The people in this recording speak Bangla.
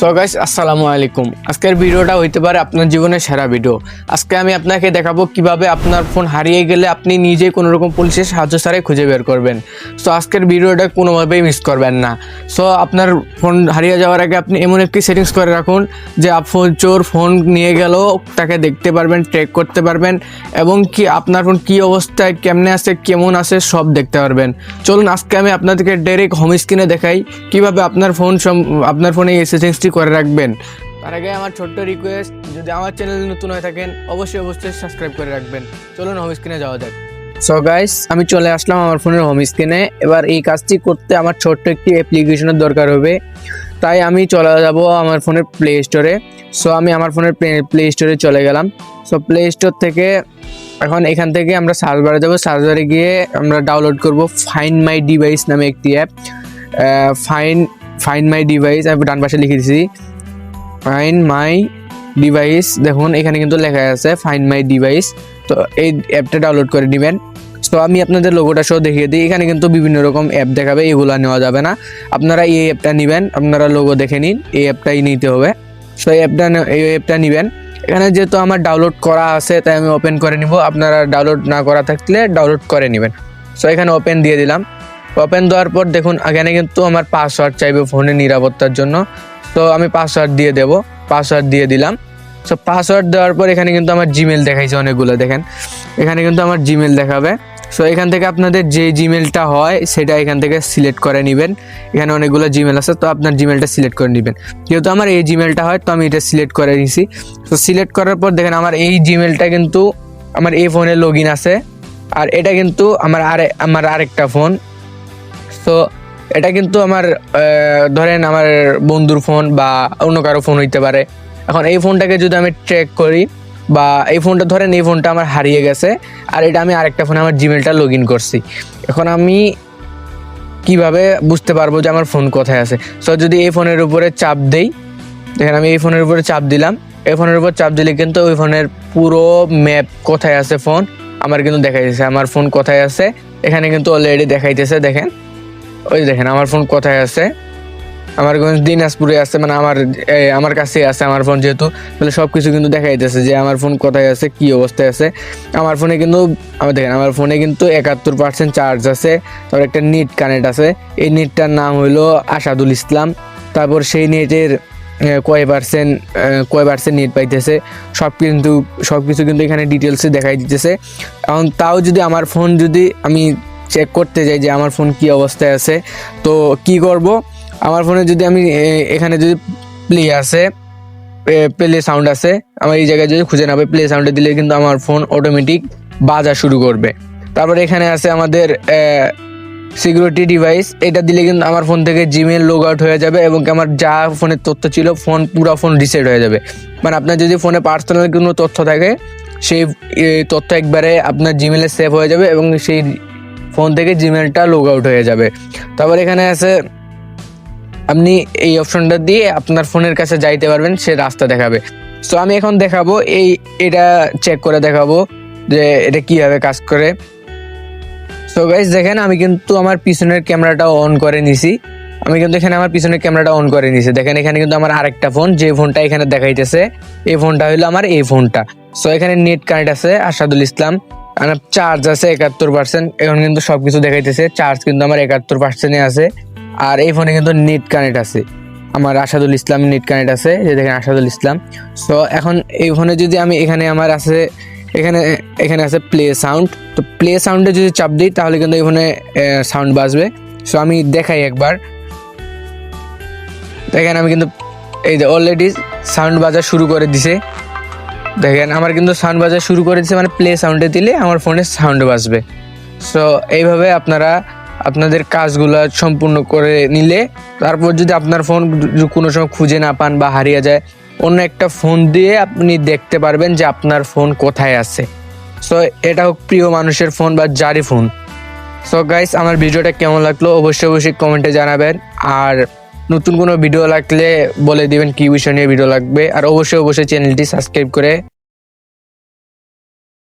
সো গাইস আসসালামু আলাইকুম। আজকের ভিডিওটা হইতে পারে আপনার জীবনের সেরা ভিডিও। আজকে আমি আপনাকে দেখাবো কিভাবে আপনার ফোন হারিয়ে গেলে আপনি নিজে কোনো রকম পুলিশের সাহায্য ছাড়াই খুঁজে বের করবেন। সো আজকের ভিডিওটা কোনোভাবেই মিস করবেন না। সো আপনার ফোন হারিয়ে যাওয়ার আগে আপনি এমন একটি সেটিংস করে রাখুন যে চোর ফোন নিয়ে গেলেও তাকে দেখতে পারবেন, ট্র্যাক করতে পারবেন এবং কি আপনার ফোন কী অবস্থায়, কেমনে আছে, কেমন আছে সব দেখতে পারবেন। চলুন আজকে আমি আপনাদেরকে ডাইরেক্ট হোম স্ক্রিনে দেখাই কিভাবে আপনার ফোনে এই সেটিংসটি করে রাখবেন। তার আগে আমার ছোট্ট রিকোয়েস্ট, যদি আমার চ্যানেলে নতুন হয়ে থাকেন অবশ্যই সাবস্ক্রাইব করে রাখবেন। চলুন হোম স্ক্রিনে যাওয়া যাক। সো গাইস, আমি চলে আসলাম আমার ফোনের হোম স্ক্রিনে। এবার এই কাজটি করতে আমার ছোট্ট একটি অ্যাপ্লিকেশনের দরকার হবে, তাই আমি চলে যাব আমার ফোনের প্লে স্টোরে। সো আমি আমার ফোনের প্লে স্টোরে চলে গেলাম। সো প্লে স্টোর থেকে এখন এখান থেকে আমরা সার্চ বারে যাবো। সার্চ বারে গিয়ে আমরা ডাউনলোড করব ফাইন্ড মাই ডিভাইস নামে একটি অ্যাপ। ফাইন্ড মাই ডিভাইস আমি ডান পাশে লিখে দিয়েছি ফাইন্ড মাই ডিভাইস। দেখুন এখানে কিন্তু লেখা আছে ফাইন্ড মাই ডিভাইস। তো এই অ্যাপটা ডাউনলোড করে নেবেন। তো আমি আপনাদের লোগোটা সহ দেখিয়ে দিই। এখানে কিন্তু বিভিন্ন রকম অ্যাপ দেখাবে, এগুলো নেওয়া যাবে না। আপনারা এই অ্যাপটা নেবেন, আপনারা লোগো দেখে নিন, এই অ্যাপটাই নিতে হবে। সো এই অ্যাপটা নেবেন। এখানে যেহেতু আমার ডাউনলোড করা আছে তাই আমি ওপেন করে নিব। আপনারা ডাউনলোড না করা থাকলে ডাউনলোড করে নেবেন। সো এখানে ওপেন দিয়ে দিলাম। ওপেন দেওয়ার পর দেখুন এখানে কিন্তু আমার পাসওয়ার্ড চাইবে ফোনের নিরাপত্তার জন্য। তো আমি পাসওয়ার্ড দিয়ে দেবো, পাসওয়ার্ড দিয়ে দিলাম। সো পাসওয়ার্ড দেওয়ার পর এখানে কিন্তু আমার জিমেল দেখাইছে অনেকগুলো, দেখেন এখানে কিন্তু আমার জিমেল দেখাবে। সো এখান থেকে আপনাদের যে জিমেলটা হয় সেটা এখান থেকে সিলেক্ট করে নেবেন। এখানে অনেকগুলো জিমেল আছে, তো আপনার জিমেলটা সিলেক্ট করে নেবেন। যেহেতু আমার এই জিমেলটা হয় তো আমি এটা সিলেক্ট করে নিয়েছি। তো সিলেক্ট করার পর দেখেন আমার এই জিমেলটা কিন্তু আমার এই ফোনে লগ ইন আছে, আর এটা কিন্তু আমার আরেকটা ফোন। তো এটা কিন্তু আমার ধরেন আমার বন্ধুর ফোন বা অন্য কারো ফোন হইতে পারে। এখন এই ফোনটাকে যদি আমি ট্র্যাক করি বা এই ফোনটা ধরেন এই ফোনটা আমার হারিয়ে গেছে আর এটা আমি আরেকটা ফোনে আমার জিমেলটা লগ ইন করছি, এখন আমি কিভাবে বুঝতে পারবো যে আমার ফোন কোথায় আছে? সো যদি এই ফোনের উপরে চাপ দেই, দেখেন আমি এই ফোনের উপরে চাপ দিলাম। এই ফোনের উপর চাপ দিলে কিন্তু ওই ফোনের পুরো ম্যাপ কোথায় আছে ফোন আমার কিন্তু দেখাইতেছে, আমার ফোন কোথায় আছে এখানে কিন্তু অলরেডি দেখাইতেছে। দেখেন ওই দেখেন আমার ফোন কোথায় আছে, আমার দিনাজপুরে আছে, মানে আমার কাছে আছে আমার ফোন, যেহেতু তাহলে সব কিছু কিন্তু দেখা যাইতেছে যে আমার ফোন কোথায় আছে, কি অবস্থায় আছে। আমার ফোনে কিন্তু দেখেন আমার ফোনে কিন্তু 71% চার্জ আছে। তারপর একটা নেট কানেক্ট আছে, এই নেটটার নাম হইলো আসাদুল ইসলাম। তারপর সেই নেটের কয় পার্সেন্ট নেট পাইতেছে সব কিছু কিন্তু এখানে ডিটেলসে দেখাই দিতেছে। এখন তাও যদি আমার ফোন যদি আমি চেক করতে যাই যে আমার ফোন কি অবস্থায় আছে, তো কি করব, আমার ফোনে যদি আমি এখানে যদি প্লে সাউন্ড আছে, আমার এই জায়গায় যদি খুঁজে না পাই প্লে সাউন্ডে দিলে কিন্তু আমার ফোন অটোমেটিক বাজা শুরু করবে। তারপরে এখানে আছে আমাদের সিকিউরিটি ডিভাইস, এটা দিলে কিন্তু আমার ফোন থেকে জিমেল লগ আউট হয়ে যাবে এবং আমার যা ফোনের তথ্য ছিল পুরো ফোন রিসেট হয়ে যাবে। মানে আপনার যদি ফোনে পার্সোনাল কোনো তথ্য থাকে সেই তথ্য একবারে আপনার জিমেলে সেভ হয়ে যাবে এবং সেই ফোন থেকে জিমেলটা লগ আউট হয়ে যাবে। তারপর এখানে আছে আপনি এই অপশনটা দিয়ে আপনার ফোনের কাছে যাইতে পারবেন, সে রাস্তা দেখাবে। সো আমি এখন দেখাবো এটা চেক করে দেখাবো যে এটা কিভাবে কাজ করে। সো গাইস দেখেন আমি কিন্তু আমার পিছনের ক্যামেরাটা অন করে নিছি। দেখেন এখানে কিন্তু আমার আরেকটা ফোন, যে ফোনটা এখানে দেখাইতেছে এই ফোনটা হলো আমার এই ফোনটা। সো এখানে নেট কানেক্ট আছে আসাদুল ইসলাম, আমার চার্জ আছে 71%। এখন কিন্তু সবকিছু দেখাইতেছে, চার্জ কিন্তু আমার 71% আছে। আর এই ফোনে কিন্তু নেট কানেক্ট আছে, আমার আসাদুল ইসলাম নেট কানেক্ট আছে, যে দেখেন আসাদুল ইসলাম। সো এখন এই ফোনে যদি আমি এখানে আছে প্লে সাউন্ড, তো প্লে সাউন্ডে যদি চাপ দিই তাহলে কিন্তু এই ফোনে সাউন্ড বাজবে। সো আমি দেখাই একবার, দেখেন আমি কিন্তু এই যে অলরেডি সাউন্ড বাজা শুরু করে দিছে। দেখেন আমার কিন্তু সাউন্ড বাজা শুরু করে দিছে, মানে প্লে সাউন্ডে দিলে আমার ফোনে সাউন্ড বাজবে। সো এইভাবে আপনারা আপনাদের কাজগুলো সম্পূর্ণ করে নিলে তারপর যদি আপনার ফোন কোনো সময় খুঁজে না পান বা হারিয়ে যায়, অন্য একটা ফোন দিয়ে আপনি দেখতে পারবেন যে আপনার ফোন কোথায় আছে। সো এটা হোক প্রিয় মানুষের ফোন বা যারই ফোন। সো গাইস আমার ভিডিওটা কেমন লাগলো অবশ্যই কমেন্টে জানাবেন, আর নতুন কোনো ভিডিও লাগলে বলে দিবেন কি বিষয় নিয়ে ভিডিও লাগবে, আর অবশ্যই চ্যানেলটি সাবস্ক্রাইব করে